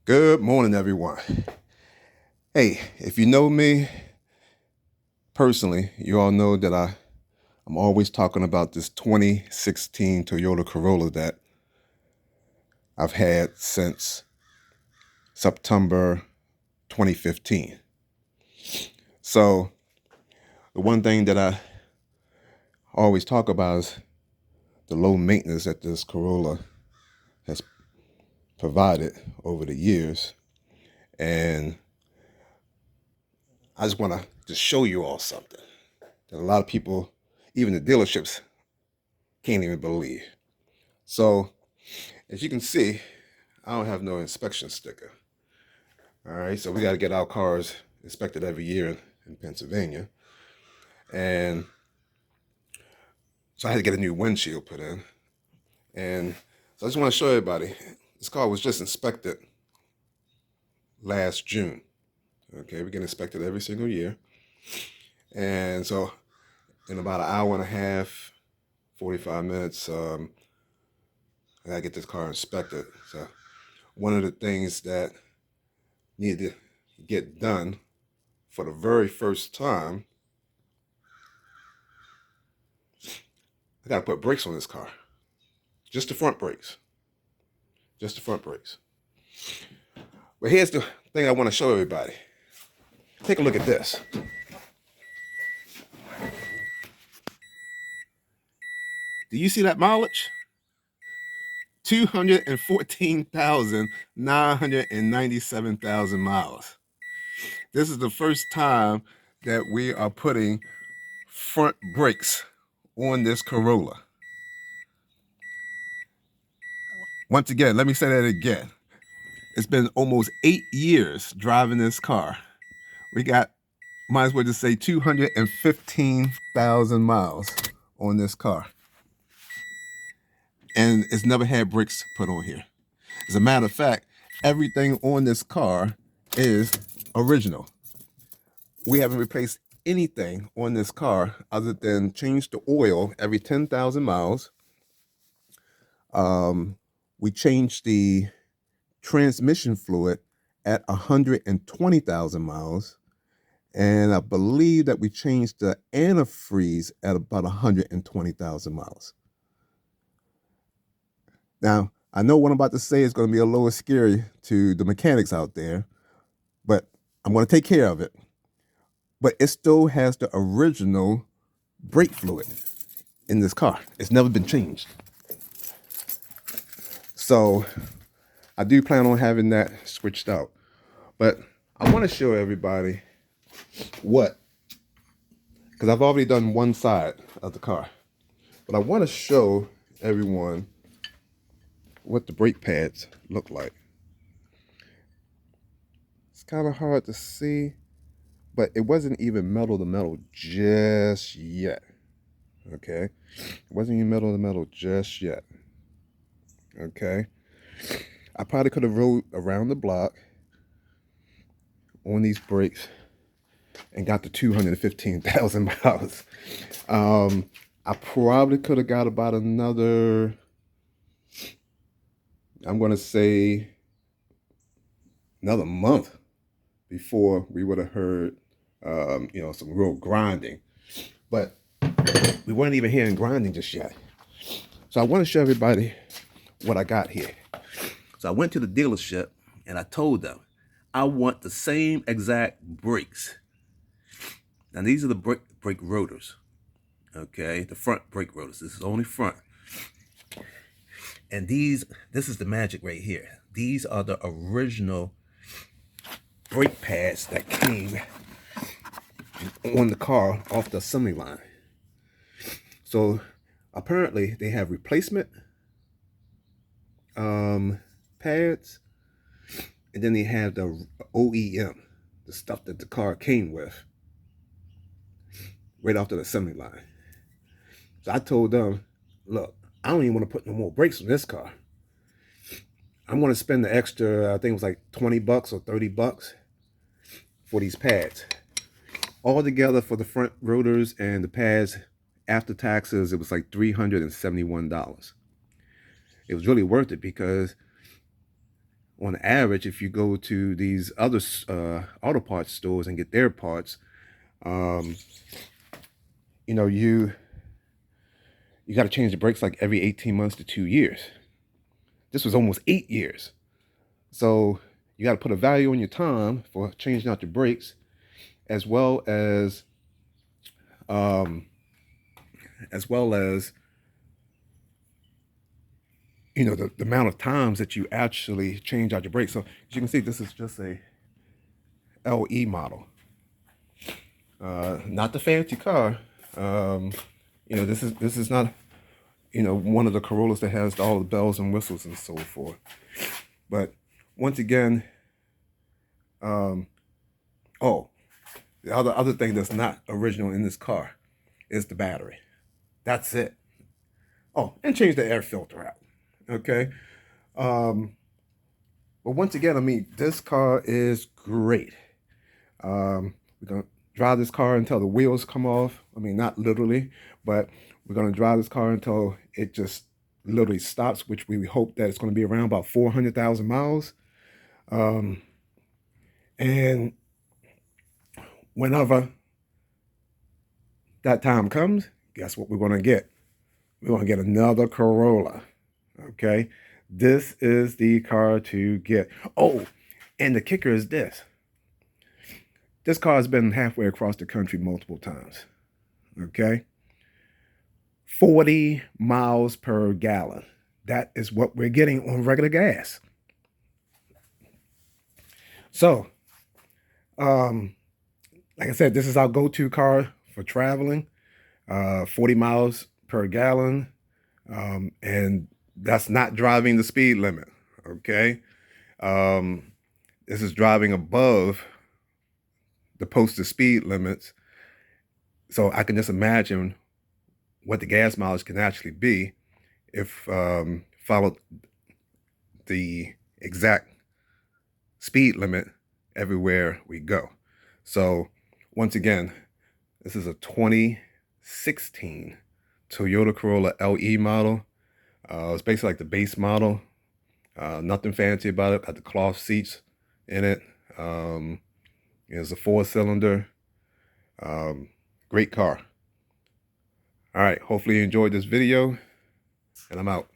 Good morning, everyone. Hey, if you know me personally, you all know that I'm always talking about this 2016 Toyota Corolla that I've had since September 2015. So the one thing that I always talk about is the low maintenance that this Corolla has provided over the years. And I just want to just show you all something that a lot of people, even the dealerships, can't even believe. So as you can see, I don't have no inspection sticker. All right, so we got to get our cars inspected every year in Pennsylvania. And so I had to get a new windshield put in. And so I just want to show everybody, this car was just inspected last June. Okay, we get inspected every single year. And so in about an hour and a half, 45 minutes, I got to get this car inspected. So one of the things that needed to get done for the very first time, I got to put brakes on this car. Just the front brakes. Just the front brakes. But here's the thing I want to show everybody. Take a look at this. Do you see that mileage? 214,997,000 miles. This is the first time that we are putting front brakes on this Corolla. Once again, let me say that again. It's been almost 8 years driving this car. We got, might as well just say 215,000 miles on this car. And it's never had brakes put on here. As a matter of fact, everything on this car is original. We haven't replaced anything on this car other than change the oil every 10,000 miles. We changed the transmission fluid at 120,000 miles. And I believe that we changed the antifreeze at about 120,000 miles. Now, I know what I'm about to say is going to be a little scary to the mechanics out there, but I'm going to take care of it. But it still has the original brake fluid in this car. It's never been changed. So I do plan on having that switched out. But I want to show everybody because I've already done one side of the car. But I want to show everyone what the brake pads look like. It's kind of hard to see, but it wasn't even metal to metal just yet. Okay, it wasn't even metal to metal just yet. Okay, I probably could have rode around the block on these brakes and got to 215,000 miles. I probably could have got about another, I'm going to say, another month before we would have heard, some real grinding. But we weren't even hearing grinding just yet. So I want to show everybody what I got here. So I went to the dealership and I told them, I want the same exact brakes. Now these are the brake rotors, okay? The front brake rotors. This is only front. And this is the magic right here. These are the original brake pads that came on the car off the assembly line. So apparently they have replacement pads, and then they have the OEM, the stuff that the car came with, right off the assembly line. So I told them, look, I don't even want to put no more brakes on this car. I'm going to spend the extra, I think it was like 20 bucks or 30 bucks for these pads. All together for the front rotors and the pads, after taxes, it was like $371. It was really worth it because on average, if you go to these other auto parts stores and get their parts, you know, you got to change the brakes like every 18 months to 2 years. This was almost 8 years. So you got to put a value on your time for changing out your brakes, as well as um, as well as you know, the amount of times that you actually change out your brakes. So as you can see, this is just a LE model, not the fancy car. You know, this is not, you know, one of the Corollas that has all the bells and whistles and so forth. But once again, oh, the other thing that's not original in this car is the battery. That's it. Oh, and change the air filter out. Okay. But once again, I mean, this car is great. We're gonna drive this car until the wheels come off. I mean, not literally, but we're gonna drive this car until it just literally stops, which we hope that it's gonna be around about 400,000 miles. And whenever that time comes, guess what we're gonna get? We're gonna get another Corolla. Okay, this is the car to get. Oh, and the kicker is this. This car has been halfway across the country multiple times. Okay, 40 miles per gallon. That is what we're getting on regular gas. So, like I said, this is our go-to car for traveling. 40 miles per gallon, and that's not driving the speed limit. Okay, this is driving above the posted speed limits. So I can just imagine what the gas mileage can actually be if followed the exact speed limit everywhere we go. So once again, this is a 2016 Toyota Corolla LE model. It's basically like the base model. Nothing fancy about it. Got the cloth seats in it. It's a 4-cylinder. Great car. All right, hopefully you enjoyed this video, and I'm out.